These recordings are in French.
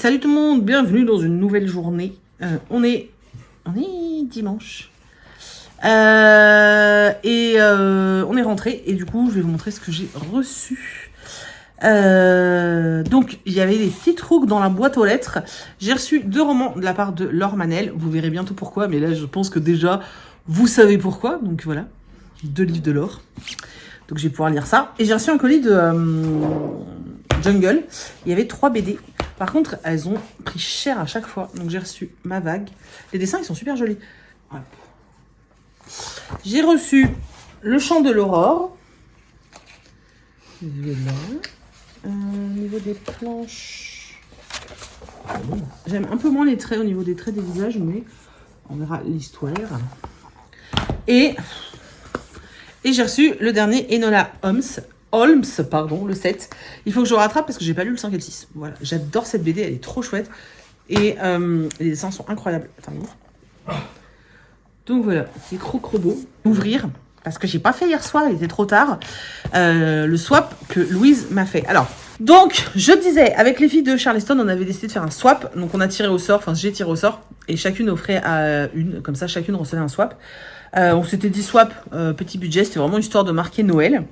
Salut tout le monde, bienvenue dans une nouvelle journée. On est dimanche. On est rentré et du coup je vais vous montrer ce que j'ai reçu. Donc il y avait des petites rouques dans la boîte aux lettres. J'ai reçu 2 romans de la part de Laure Manel. Vous verrez bientôt pourquoi, mais là je pense que déjà vous savez pourquoi. Donc voilà, 2 livres de Laure. Donc je vais pouvoir lire ça. Et j'ai reçu un colis de Jungle. Il y avait 3 BD. Par contre, elles ont pris cher à chaque fois. Donc j'ai reçu Ma Vague. Les dessins, ils sont super jolis. Voilà. J'ai reçu Le Chant de l'Aurore. Au niveau des planches, j'aime un peu moins les traits au niveau des traits des visages, mais on verra l'histoire. Et j'ai reçu le dernier Enola Holmes, le 7. Il faut que je le rattrape parce que j'ai pas lu le 5 et le 6. Voilà, j'adore cette BD, elle est trop chouette. Et les dessins sont incroyables. Attends, donc voilà, c'est croc-robo. Ouvrir, parce que j'ai pas fait hier soir, il était trop tard, le swap que Louise m'a fait. Alors, donc, je disais, avec les filles de Charleston, on avait décidé de faire un swap. Donc on a tiré au sort, enfin j'ai tiré au sort, et chacune offrait à une, comme ça chacune recevait un swap. On s'était dit swap, petit budget, c'était vraiment histoire de marquer Noël.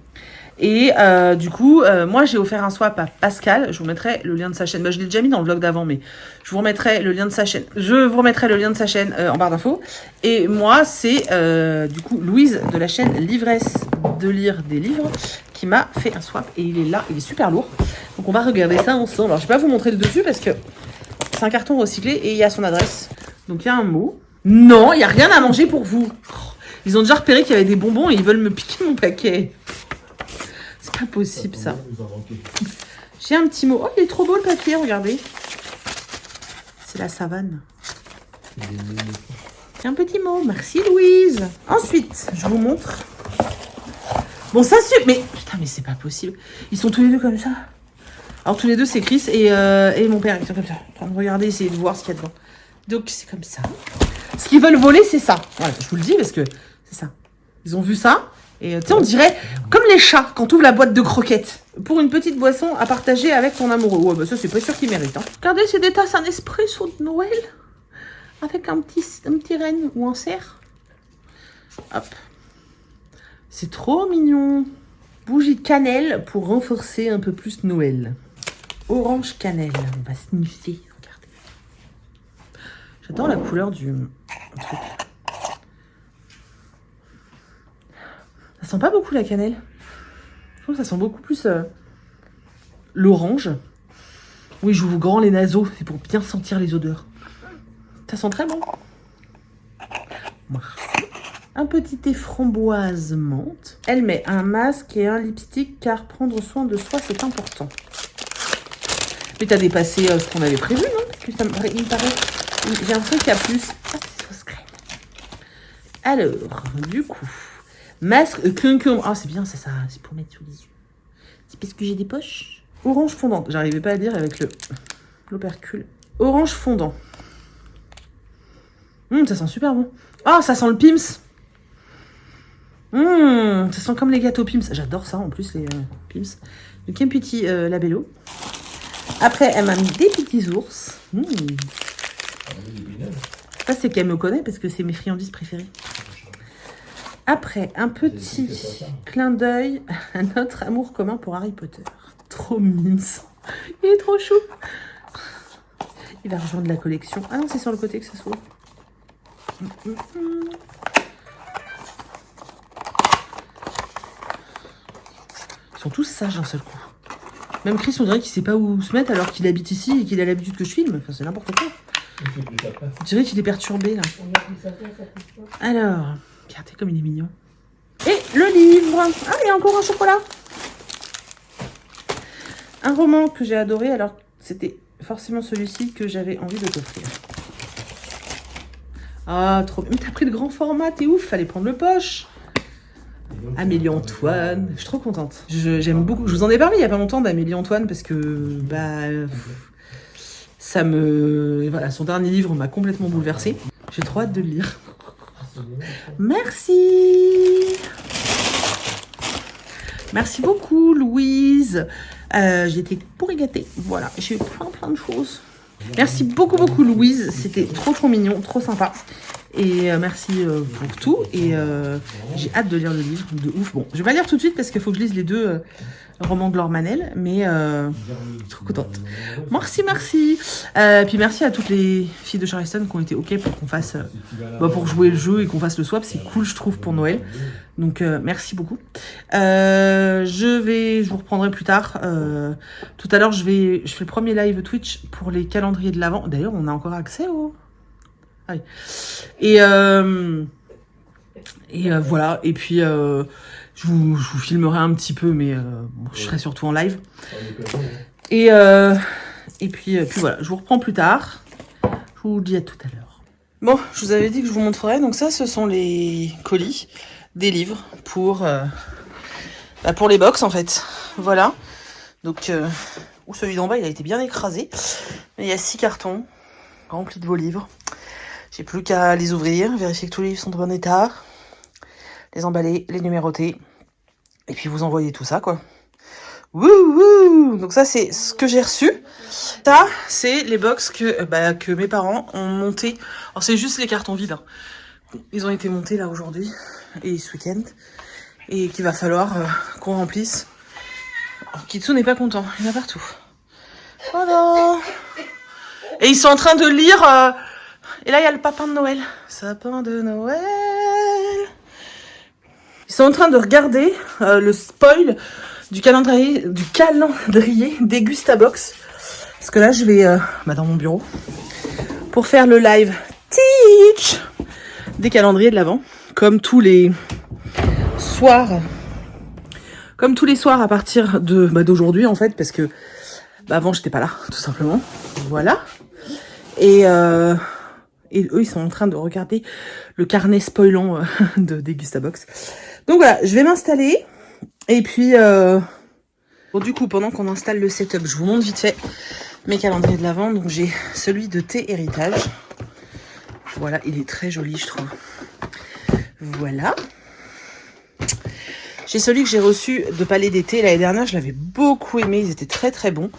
Et du coup, moi j'ai offert un swap à Pascal. Je vous mettrai le lien de sa chaîne. Bah, je l'ai déjà mis dans le vlog d'avant, mais je vous remettrai le lien de sa chaîne. En barre d'infos. Et moi, c'est du coup Louise de la chaîne L'ivresse de lire des livres qui m'a fait un swap. Et il est là, il est super lourd. Donc on va regarder ça ensemble. Alors je vais pas vous montrer le dessus parce que c'est un carton recyclé et il y a son adresse. Donc il y a un mot. Non, il n'y a rien à manger pour vous. Ils ont déjà repéré qu'il y avait des bonbons et ils veulent me piquer mon paquet. C'est pas possible ça. J'ai un petit mot. Oh, il est trop beau le papier, regardez. C'est la savane. J'ai un petit mot. Merci Louise. Ensuite, je vous montre. Bon, ça suffit. Mais putain, mais c'est pas possible. Ils sont tous les deux comme ça. Alors tous les deux, c'est Chris et mon père. Ils sont comme ça. En train de regarder, essayer de voir ce qu'il y a dedans. Donc c'est comme ça. Ce qu'ils veulent voler, c'est ça. Voilà, je vous le dis parce que c'est ça. Ils ont vu ça. Et tu sais, on dirait comme les chats quand tu ouvres la boîte de croquettes pour une petite boisson à partager avec ton amoureux. Ouais, bah ça, c'est pas sûr qu'il mérite. Hein. Regardez, c'est des tasses, un espresso de Noël avec un petit renne ou un cerf. Hop. C'est trop mignon. Bougie de cannelle pour renforcer un peu plus Noël. Orange cannelle. On va sniffer. Regardez. J'adore la couleur du truc. Ça sent pas beaucoup la cannelle. Je trouve que ça sent beaucoup plus l'orange. Oui, j'ouvre grand les naseaux, c'est pour bien sentir les odeurs. Ça sent très bon. Un petit thé framboise menthe. Elle met un masque et un lipstick car prendre soin de soi c'est important. Mais t'as dépassé ce qu'on avait prévu, non? Parce que ça il me paraît. J'ai l'impression qu'il y a plus. Ah, c'est sauce crème. Alors, du coup. Masque concombre. Ah, c'est bien, c'est ça. C'est pour mettre sous les yeux. C'est parce que j'ai des poches. Orange fondante. J'arrivais pas à dire avec l'opercule. Orange fondant. Ça sent super bon. Ah, ça sent le Pim's. Ça sent comme les gâteaux Pim's. J'adore ça en plus, les Pim's. Donc, un petit labello. Après, elle m'a mis des petits ours. Ça, c'est qu'elle me connaît parce que c'est mes friandises préférées. Après, un petit clin d'œil à notre amour commun pour Harry Potter. Trop mimes. Il est trop chou. Il va rejoindre la collection. Ah non, c'est sur le côté que ça s'ouvre. Ils sont tous sages d'un seul coup. Même Chris, on dirait qu'il sait pas où se mettre alors qu'il habite ici et qu'il a l'habitude que je filme. Enfin, c'est n'importe quoi. On dirait qu'il est perturbé là. Alors... Regardez comme il est mignon. Et le livre. Ah, il y a encore un chocolat. Un roman que j'ai adoré. Alors, c'était forcément celui-ci que j'avais envie de t'offrir. Ah, trop bien. Mais t'as pris le grand format, t'es ouf. Fallait prendre le poche. Amélie-Antoine. Je suis trop contente. J'aime beaucoup. Je vous en ai parlé il y a pas longtemps d'Amélie-Antoine parce que, ça me... Voilà, son dernier livre m'a complètement bouleversée. J'ai trop hâte de le lire. Merci. Merci beaucoup, Louise. J'étais pourri gâtée. Voilà, j'ai eu plein de choses. Merci beaucoup, beaucoup Louise. C'était trop mignon, trop sympa. Et merci pour tout. Et j'ai hâte de lire le livre, de ouf. Bon, je vais pas lire tout de suite parce qu'il faut que je lise les deux romans de Laure Manel. Mais trop contente. Merci. Puis merci à toutes les filles de Charleston qui ont été OK pour qu'on fasse... pour jouer le jeu et qu'on fasse le swap. C'est cool, je trouve, pour Noël. Donc, merci beaucoup. Je vous reprendrai plus tard. Tout à l'heure, je fais le premier live Twitch pour les calendriers de l'Avent. D'ailleurs, on a encore accès au... Ah oui. Et voilà. Et puis, je vous filmerai un petit peu, mais bon, je serai surtout en live. Et puis voilà, je vous reprends plus tard. Je vous dis à tout à l'heure. Bon, je vous avais dit que je vous montrerais. Donc ça, ce sont les colis des livres pour les box, en fait. Voilà. Donc, celui d'en bas, il a été bien écrasé. Mais il y a 6 cartons remplis de vos livres. J'ai plus qu'à les ouvrir, vérifier que tous les livres sont en bon état, les emballer, les numéroter, et puis vous envoyer tout ça, quoi. Wouhou! Donc ça, c'est ce que j'ai reçu. Ça, c'est les box que mes parents ont montés. Alors, c'est juste les cartons vides. Hein. Ils ont été montés, là, aujourd'hui, et ce week-end, et qu'il va falloir qu'on remplisse. Alors, Kitsu n'est pas content, il y en a partout. Voilà! Et ils sont en train de lire... Et là, il y a le papin de Noël. Sapin de Noël. Ils sont en train de regarder le spoil du calendrier Dégustabox. Parce que là, je vais dans mon bureau pour faire le live Teach des calendriers de l'Avent. Comme tous les soirs à partir d'aujourd'hui, en fait. Parce que avant, j'étais pas là, tout simplement. Voilà. Et eux, ils sont en train de regarder le carnet spoilant de Dégustabox. Donc voilà, je vais m'installer. Et puis, du coup, pendant qu'on installe le setup, je vous montre vite fait mes calendriers de l'Avent. Donc j'ai celui de Thé Héritage. Voilà, il est très joli, je trouve. Voilà. J'ai celui que j'ai reçu de Palais d'été l'année dernière. Je l'avais beaucoup aimé, ils étaient très bons.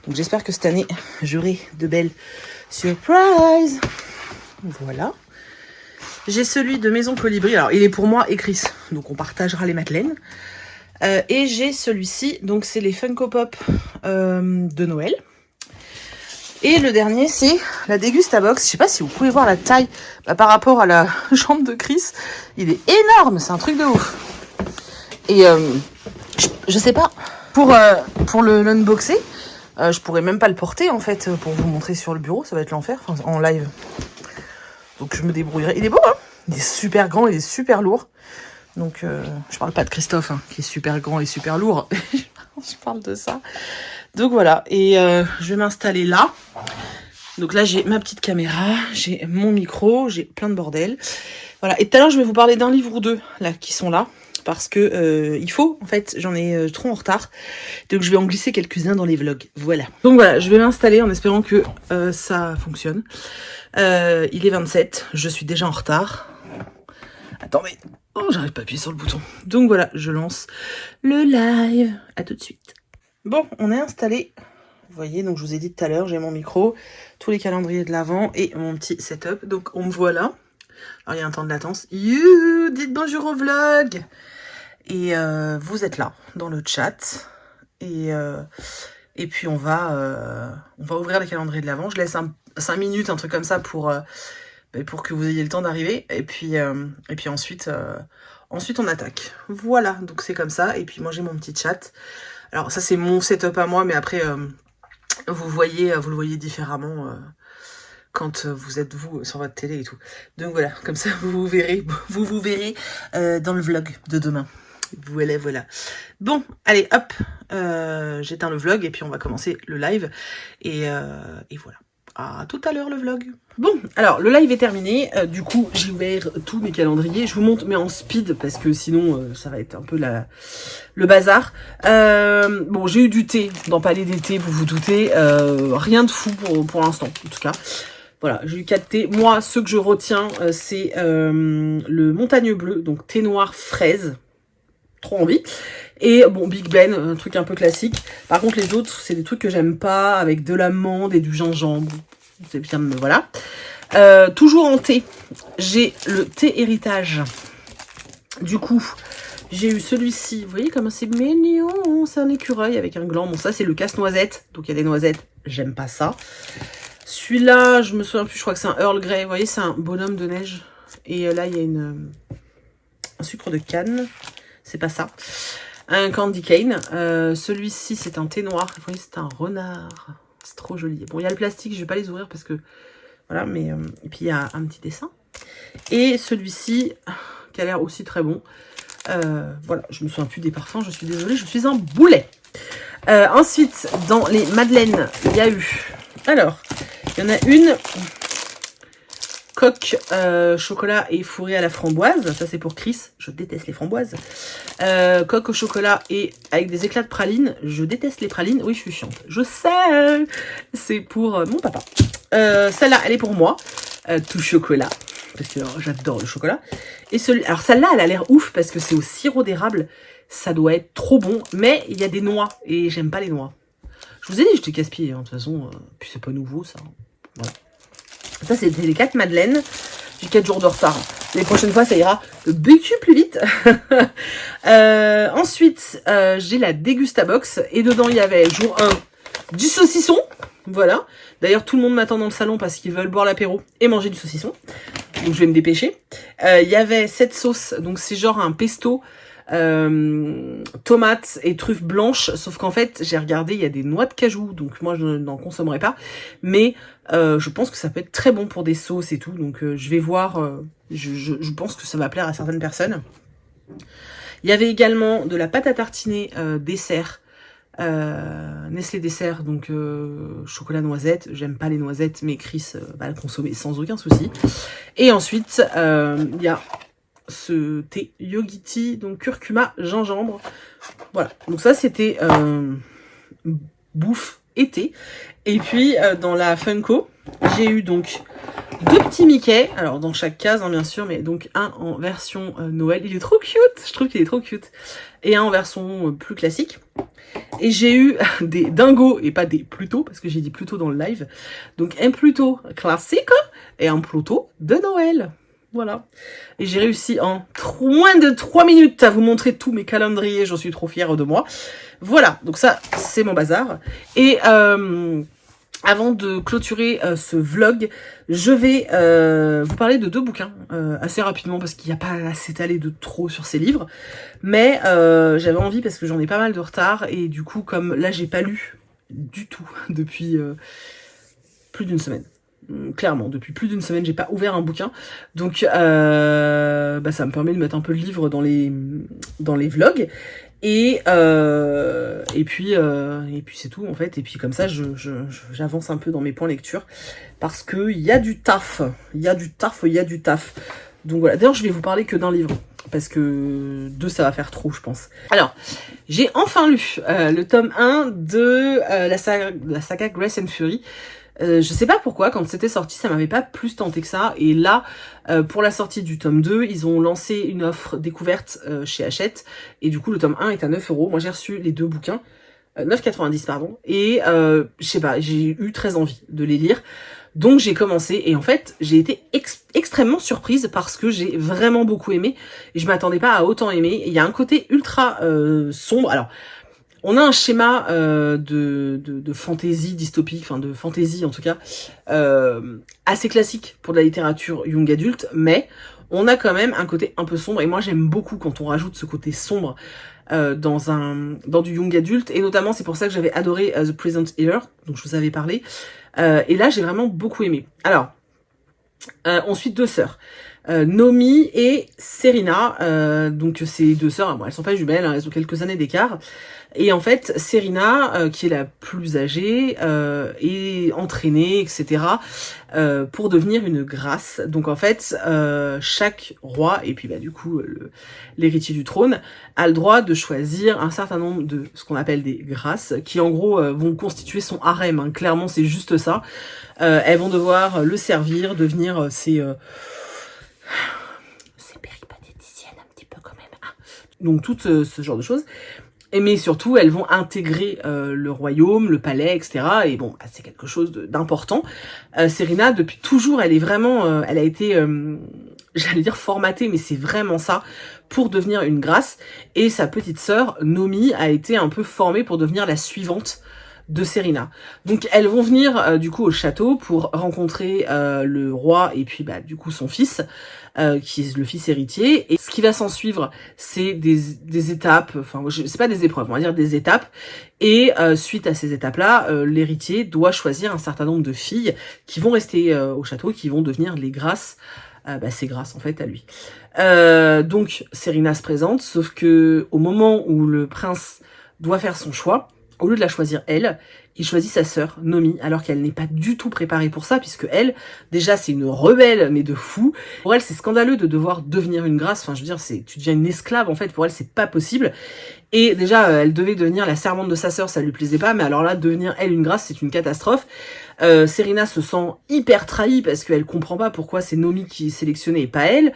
Donc j'espère que cette année, j'aurai de belles surprises. Voilà. J'ai celui de Maison Colibri. Alors, il est pour moi et Chris. Donc, on partagera les madeleines. Et j'ai celui-ci. Donc, c'est les Funko Pop de Noël. Et le dernier, c'est la Dégustabox. Je sais pas si vous pouvez voir la taille par rapport à la jambe de Chris. Il est énorme. C'est un truc de ouf. Et je sais pas. Pour l'unboxer, je pourrais même pas le porter, en fait, pour vous montrer sur le bureau. Ça va être l'enfer. Enfin, en live. Donc je me débrouillerai. Il est beau, hein. Il est super grand, il est super lourd. Donc je parle pas de Christophe, hein, qui est super grand et super lourd. Je parle de ça. Donc voilà. Et je vais m'installer là. Donc là, j'ai ma petite caméra, j'ai mon micro, j'ai plein de bordel. Voilà. Et tout à l'heure, je vais vous parler d'un livre ou deux là qui sont là. Parce que il faut, en fait, j'en ai trop en retard. Donc je vais en glisser quelques-uns dans les vlogs. Voilà. Donc voilà, je vais m'installer en espérant que ça fonctionne. Il est 27, je suis déjà en retard. Attendez, j'arrive pas à appuyer sur le bouton. Donc voilà, je lance le live. À tout de suite. Bon, on est installé. Vous voyez, donc je vous ai dit tout à l'heure, j'ai mon micro, tous les calendriers de l'Avent et mon petit setup. Donc on me voit là. Alors il y a un temps de latence. You, dites bonjour au vlog. Et vous êtes là, dans le chat. Et puis on va ouvrir les calendriers de l'Avent. Je laisse 5 minutes, un truc comme ça pour que vous ayez le temps d'arriver. Et puis ensuite on attaque. Voilà, donc c'est comme ça. Et puis moi j'ai mon petit chat. Alors ça c'est mon setup à moi, mais après vous le voyez différemment quand vous êtes vous sur votre télé et tout. Donc voilà, comme ça vous verrez dans le vlog de demain. Voilà. Bon, allez, hop, j'éteins le vlog et puis on va commencer le live. Et voilà. À tout à l'heure le vlog. Bon, alors le live est terminé. Du coup, j'ai ouvert tous mes calendriers. Je vous montre, mais en speed, parce que sinon, ça va être un peu le bazar. Bon, j'ai eu du thé dans Palais d'été, vous vous doutez. Rien de fou pour l'instant, en tout cas. Voilà, j'ai eu 4 thés. Moi, ce que je retiens, c'est le montagne bleu, donc thé noir fraise. trop envie. Et bon, Big Ben, un truc un peu classique. Par contre, les autres, c'est des trucs que j'aime pas, avec de l'amande et du gingembre. C'est bien, voilà. Toujours en thé, j'ai le thé héritage. Du coup, j'ai eu celui-ci. Vous voyez comment c'est mignon. C'est un écureuil avec un gland. Bon, ça, c'est le casse-noisette. Donc, il y a des noisettes. J'aime pas ça. Celui-là, je me souviens plus. Je crois que c'est un Earl Grey. Vous voyez, c'est un bonhomme de neige. Et là, il y a un sucre de canne. C'est pas ça. Un candy cane. Celui-ci, c'est un thé noir. Vous voyez, c'est un renard. C'est trop joli. Bon, il y a le plastique. Je vais pas les ouvrir parce que... Voilà, mais... et puis, il y a un petit dessin. Et celui-ci, qui a l'air aussi très bon. Voilà, je me souviens plus des parfums. Je suis désolée, je suis un boulet. Ensuite, dans les madeleines, il y a eu... Alors, il y en a une... Coque chocolat et fourré à la framboise. Ça, c'est pour Chris. Je déteste les framboises. Coque au chocolat et avec des éclats de praline. Je déteste les pralines. Oui, je suis chiante. Je sais. C'est pour mon papa. Celle-là, elle est pour moi. Tout chocolat. Parce que j'adore le chocolat. Et alors, celle-là, elle a l'air ouf parce que c'est au sirop d'érable. Ça doit être trop bon. Mais il y a des noix. Et j'aime pas les noix. Je vous ai dit, je t'ai casse-pied. Hein, de toute façon, puis c'est pas nouveau, ça. Voilà. Ça, c'était les 4 madeleines. J'ai 4 jours de retard. Les prochaines fois, ça ira beaucoup plus vite. Ensuite, j'ai la Dégustabox. Et dedans, il y avait, jour 1, du saucisson. Voilà. D'ailleurs, tout le monde m'attend dans le salon parce qu'ils veulent boire l'apéro et manger du saucisson. Donc, je vais me dépêcher. Il y avait cette sauce. Donc, c'est genre un pesto. Tomates et truffes blanches, sauf qu'en fait j'ai regardé, il y a des noix de cajou, donc moi je n'en consommerai pas, mais je pense que ça peut être très bon pour des sauces et tout, donc je vais voir, je pense que ça va plaire à certaines personnes. Il y avait également de la pâte à tartiner dessert, Nestlé dessert, donc chocolat noisette. J'aime pas les noisettes, mais Chris va le consommer sans aucun souci. Et ensuite il y a ce thé Yogiti, donc curcuma, gingembre. Voilà, donc ça c'était bouffe été. Et puis dans la Funko, j'ai eu donc 2 petits Mickey, alors dans chaque case hein, bien sûr, mais donc un en version Noël, il est trop cute, je trouve qu'il est trop cute, et un en version plus classique. Et j'ai eu des dingos et pas des Pluto, parce que j'ai dit Pluto dans le live. Donc un Pluto classique et un Pluto de Noël. Voilà. Et j'ai réussi en moins de 3 minutes à vous montrer tous mes calendriers. J'en suis trop fière de moi. Voilà. Donc ça, c'est mon bazar. Et avant de clôturer ce vlog, je vais vous parler de 2 bouquins assez rapidement parce qu'il n'y a pas à s'étaler de trop sur ces livres. Mais j'avais envie parce que j'en ai pas mal de retard. Et du coup, comme là, j'ai pas lu du tout depuis plus d'une semaine. Clairement, depuis plus d'une semaine, j'ai pas ouvert un bouquin, donc ça me permet de mettre un peu de livre dans les vlogs, et puis c'est tout en fait. Et puis comme ça, j'avance un peu dans mes points lecture parce que il y a du taf, il y a du taf. Donc voilà. D'ailleurs, je vais vous parler que d'un livre parce que 2 ça va faire trop, je pense. Alors, j'ai enfin lu le tome 1 de la saga Grace and Fury. Je sais pas pourquoi, quand c'était sorti, ça m'avait pas plus tenté que ça. Et là, pour la sortie du tome 2, ils ont lancé une offre découverte chez Hachette. Et du coup, le tome 1 est à 9 €. Moi, j'ai reçu les 2 bouquins. 9,90 pardon. Et je sais pas, j'ai eu très envie de les lire. Donc, j'ai commencé. Et en fait, j'ai été extrêmement surprise parce que j'ai vraiment beaucoup aimé. Et je m'attendais pas à autant aimer. Il y a un côté ultra sombre. Alors... On a un schéma de fantaisie dystopique, enfin de fantaisie en tout cas, assez classique pour de la littérature young adulte, mais on a quand même un côté un peu sombre, et moi j'aime beaucoup quand on rajoute ce côté sombre dans du young adulte, et notamment c'est pour ça que j'avais adoré The Present Era, dont je vous avais parlé, et là j'ai vraiment beaucoup aimé. Alors, ensuite 2 sœurs. Nomi et Serena, donc ces 2 sœurs, bon, elles sont pas jumelles, hein, elles ont quelques années d'écart. Et en fait, Serena, qui est la plus âgée, est entraînée, etc., pour devenir une grâce. Donc en fait, chaque roi, et puis du coup l'héritier du trône, a le droit de choisir un certain nombre de ce qu'on appelle des grâces, qui en gros vont constituer son harem. Hein. Clairement, c'est juste ça. Elles vont devoir le servir, devenir ses péripatéticiennes un petit peu quand même. Ah, Donc tout ce genre de choses. Mais surtout, elles vont intégrer le royaume, le palais, etc. Et bon, bah, c'est quelque chose d'important. Serena, depuis toujours, elle est vraiment... elle a été, j'allais dire formatée, mais c'est vraiment ça, pour devenir une grâce. Et sa petite sœur, Nomi, a été un peu formée pour devenir la suivante de Serena. Donc elles vont venir du coup au château pour rencontrer le roi et puis bah du coup son fils qui est le fils héritier, et ce qui va s'en suivre c'est des étapes, enfin c'est pas des épreuves, on va dire des étapes, et suite à ces étapes là l'héritier doit choisir un certain nombre de filles qui vont rester au château, qui vont devenir les grâces, c'est grâce en fait à lui. Donc Serena se présente, sauf que au moment où le prince doit faire son choix, au lieu de la choisir elle, il choisit sa sœur, Nomi, alors qu'elle n'est pas du tout préparée pour ça, puisque elle, déjà, c'est une rebelle, mais de fou. Pour elle, c'est scandaleux de devoir devenir une grâce. Enfin, je veux dire, tu deviens une esclave, en fait. Pour elle, c'est pas possible. Et déjà, elle devait devenir la servante de sa sœur, ça lui plaisait pas. Mais alors là, devenir, elle, une grâce, c'est une catastrophe. Serena se sent hyper trahie, parce qu'elle comprend pas pourquoi c'est Nomi qui est sélectionnée et pas elle.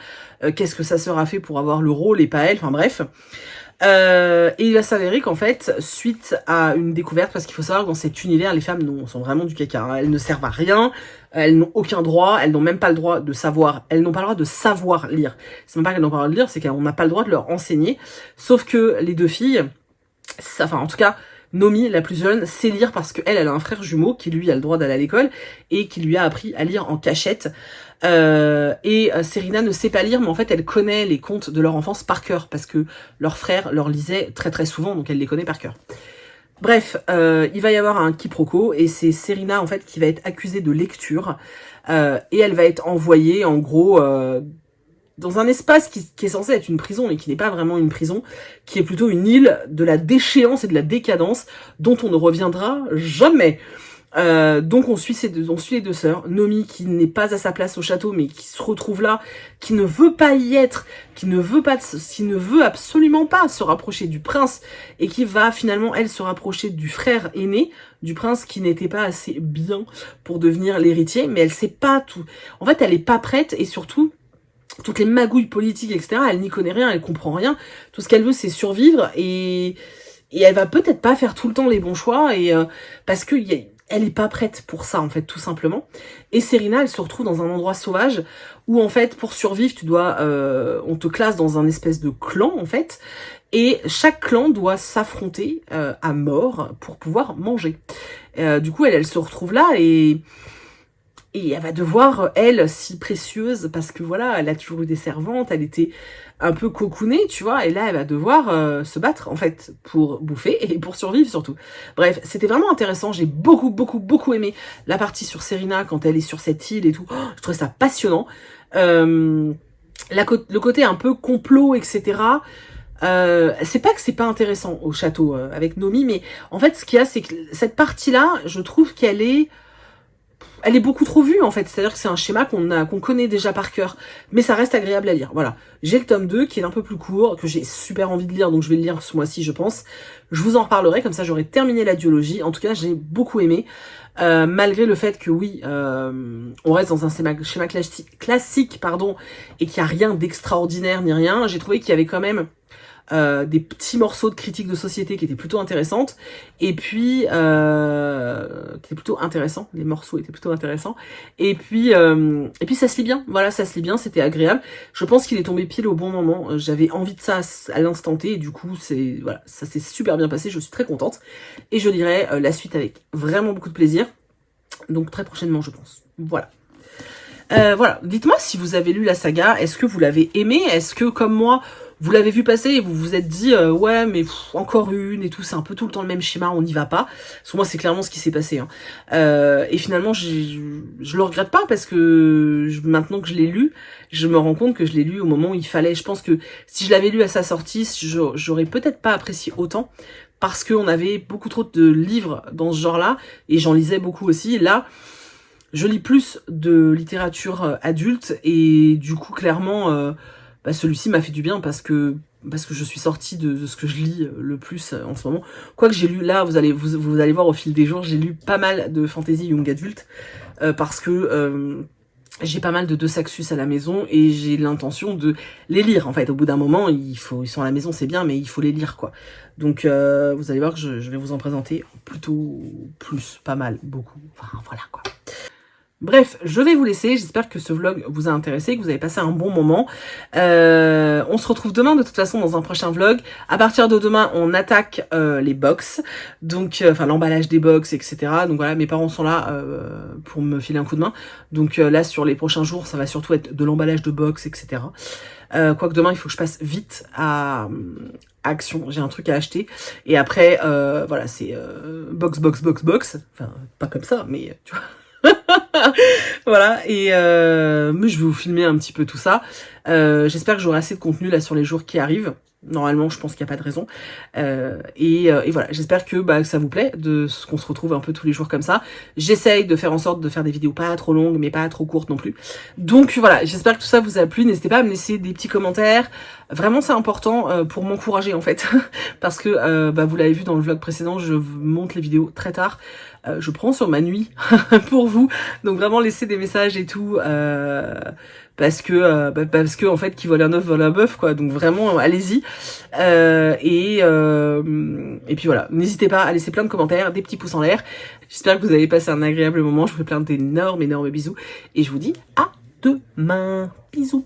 Qu'est-ce que sa sœur a fait pour avoir le rôle et pas elle. Enfin, bref. Et il va s'avérer qu'en fait, suite à une découverte, parce qu'il faut savoir que dans cet univers, les femmes sont vraiment du caca, hein. Elles ne servent à rien, elles n'ont aucun droit, elles n'ont même pas le droit de savoir, elles n'ont pas le droit de savoir lire. C'est même pas qu'elles n'ont pas le droit de lire, c'est qu'on n'a pas le droit de leur enseigner. Sauf que les deux filles, enfin en tout cas, Nomi, la plus jeune, sait lire parce qu'elle, elle a un frère jumeau qui lui a le droit d'aller à l'école et qui lui a appris à lire en cachette. Serena ne sait pas lire, mais en fait elle connaît les contes de leur enfance par cœur, parce que leur frère leur lisait très très souvent, donc elle les connaît par cœur. Bref, il va y avoir un quiproquo, et c'est Serena en fait qui va être accusée de lecture, et elle va être envoyée en gros dans un espace qui est censé être une prison, mais qui n'est pas vraiment une prison, qui est plutôt une île de la déchéance et de la décadence, dont on ne reviendra jamais. Donc on suit les deux sœurs, Nomi qui n'est pas à sa place au château mais qui se retrouve là, qui ne veut pas y être, qui ne veut absolument pas se rapprocher du prince, et qui va finalement elle se rapprocher du frère aîné du prince qui n'était pas assez bien pour devenir l'héritier, mais elle sait pas tout. En fait elle est pas prête, et surtout toutes les magouilles politiques etc, elle n'y connaît rien, elle comprend rien, tout ce qu'elle veut c'est survivre, et elle va peut-être pas faire tout le temps les bons choix, et parce que elle est pas prête pour ça en fait, tout simplement. Et Serena, elle se retrouve dans un endroit sauvage où en fait pour survivre tu dois, on te classe dans un espèce de clan en fait, et chaque clan doit s'affronter à mort pour pouvoir manger. Du coup elle se retrouve là, et elle va devoir, elle, si précieuse, parce que voilà, elle a toujours eu des servantes, elle était un peu cocoonée, tu vois, et là, elle va devoir se battre, en fait, pour bouffer et pour survivre, surtout. Bref, c'était vraiment intéressant, j'ai beaucoup aimé la partie sur Serena, quand elle est sur cette île et tout, je trouvais ça passionnant. Le côté un peu complot, etc., c'est pas que c'est pas intéressant au château avec Nomi, mais en fait, ce qu'il y a, c'est que cette partie-là, je trouve qu'elle est beaucoup trop vue en fait, c'est-à-dire que c'est un schéma qu'on connaît déjà par cœur, mais ça reste agréable à lire. Voilà, j'ai le tome 2 qui est un peu plus court, que j'ai super envie de lire, donc je vais le lire ce mois-ci je pense. Je vous en reparlerai, comme ça j'aurai terminé la duologie. En tout cas j'ai beaucoup aimé, malgré le fait que oui, on reste dans un schéma classique, pardon, et qu'il n'y a rien d'extraordinaire ni rien. J'ai trouvé qu'il y avait quand même des petits morceaux de critique de société qui étaient plutôt intéressantes, et puis qui étaient plutôt intéressants, les morceaux étaient plutôt intéressants, et puis ça se lit bien, voilà, ça se lit bien, c'était agréable. Je pense qu'il est tombé pile au bon moment, j'avais envie de ça à l'instant T, et du coup voilà, ça s'est super bien passé, je suis très contente, et je lirai la suite avec vraiment beaucoup de plaisir, donc très prochainement je pense. Voilà. Voilà, dites-moi si vous avez lu la saga, est-ce que vous l'avez aimé, est-ce que comme moi vous l'avez vu passer et vous vous êtes dit ouais mais encore une et tout, c'est un peu tout le temps le même schéma, on n'y va pas. Parce que moi c'est clairement ce qui s'est passé, hein. Et finalement je le regrette pas, parce que maintenant que je l'ai lu, je me rends compte que je l'ai lu au moment où il fallait. Je pense que si je l'avais lu à sa sortie, j'aurais peut-être pas apprécié autant, parce qu'on avait beaucoup trop de livres dans ce genre-là, et j'en lisais beaucoup aussi. Là, je lis plus de littérature adulte, et du coup clairement celui-ci m'a fait du bien, parce que je suis sortie de ce que je lis le plus en ce moment. Quoique j'ai lu, là vous allez voir au fil des jours, j'ai lu pas mal de fantasy young adulte, parce que j'ai pas mal de Deux Saxus à la maison et j'ai l'intention de les lire. En fait, au bout d'un moment, ils sont à la maison, c'est bien, mais il faut les lire, quoi. Donc, vous allez voir que je vais vous en présenter plutôt plus, pas mal, beaucoup. Enfin, voilà, quoi. Bref, je vais vous laisser. J'espère que ce vlog vous a intéressé, que vous avez passé un bon moment. On se retrouve demain de toute façon dans un prochain vlog. À partir de demain, on attaque les box, donc enfin l'emballage des box, etc. Donc voilà, mes parents sont là pour me filer un coup de main. Donc là, sur les prochains jours, ça va surtout être de l'emballage de box, etc. Quoique demain, il faut que je passe vite à Action, j'ai un truc à acheter. Et après, voilà, c'est box. Enfin, pas comme ça, mais tu vois. Voilà, et mais je vais vous filmer un petit peu tout ça. J'espère que j'aurai assez de contenu là sur les jours qui arrivent. Normalement, je pense qu'il n'y a pas de raison. Et voilà, j'espère que ça vous plaît, qu'on se retrouve un peu tous les jours comme ça. J'essaye de faire en sorte de faire des vidéos pas trop longues, mais pas trop courtes non plus. Donc voilà, j'espère que tout ça vous a plu. N'hésitez pas à me laisser des petits commentaires. Vraiment, c'est important pour m'encourager en fait. Parce que, vous l'avez vu dans le vlog précédent, je monte les vidéos très tard. Je prends sur ma nuit pour vous. Donc vraiment, laissez des messages et tout. Parce que en fait, qui vole un œuf vole un bœuf, quoi. Donc vraiment, allez-y. Et puis voilà, n'hésitez pas à laisser plein de commentaires, des petits pouces en l'air. J'espère que vous avez passé un agréable moment. Je vous fais plein d'énormes bisous. Et je vous dis à demain. Bisous.